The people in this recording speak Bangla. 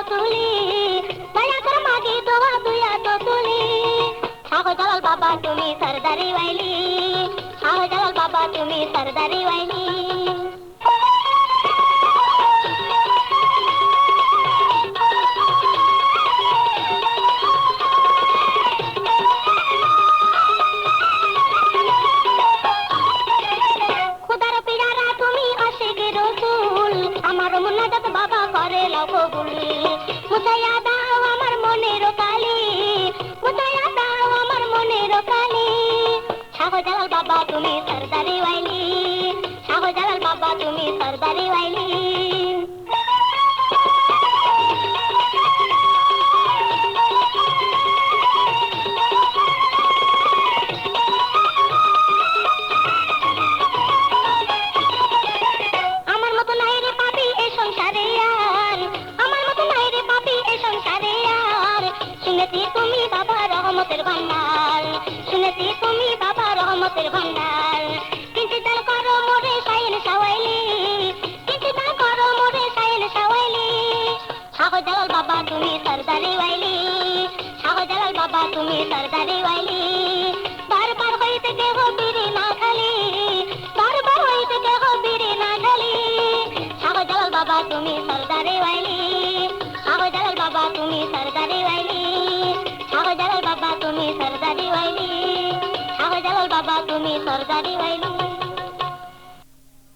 তুলি দয়া করে মাগি দোয়া দুয়া তো তুলি শাহজালাল বাবা তুমি সরদারি ওয়াইলি শাহজালাল বাবা তুমি সরদারি ওয়াইলি আমার মুন্নাজাত বাবা করে লাও কবুল মুছাইয়া দাও আমার মনের কালি মুছাইয়া দাও আমার মনের কালি শাহজালাল বাবা তুমি সরদারি ওয়াইলি শাহজালাল বাবা তুমি সরদারি ওয়াইলি শুনেছি তুমি বাবা রহমতের ভান্ডার শুনেছি তুমি বাবা রহমতের ভান্ডার কিন্তু দান করো মোরে সাইন সাওয়াইলি কিন্তু দান করো মোরে সাইন সাওয়াইলি শাহজালাল বাবা তুমি সরদারি ওয়াইলি শাহজালাল বাবা তুমি সরদারি ওয়াইলি বারবার হইতে কেহ বিরি না খালি বারবার হইতে কেহ বিরি না খালি শাহজালাল বাবা তুমি সরদারি ওয়াইলি শাহজালাল বাবা তুমি সরদারি ওয়াইলি শাহজালাল বাবা তুমি সরদারি ওয়াইলি শাহজালাল বাবা তুমি সরদারি ওয়াইলি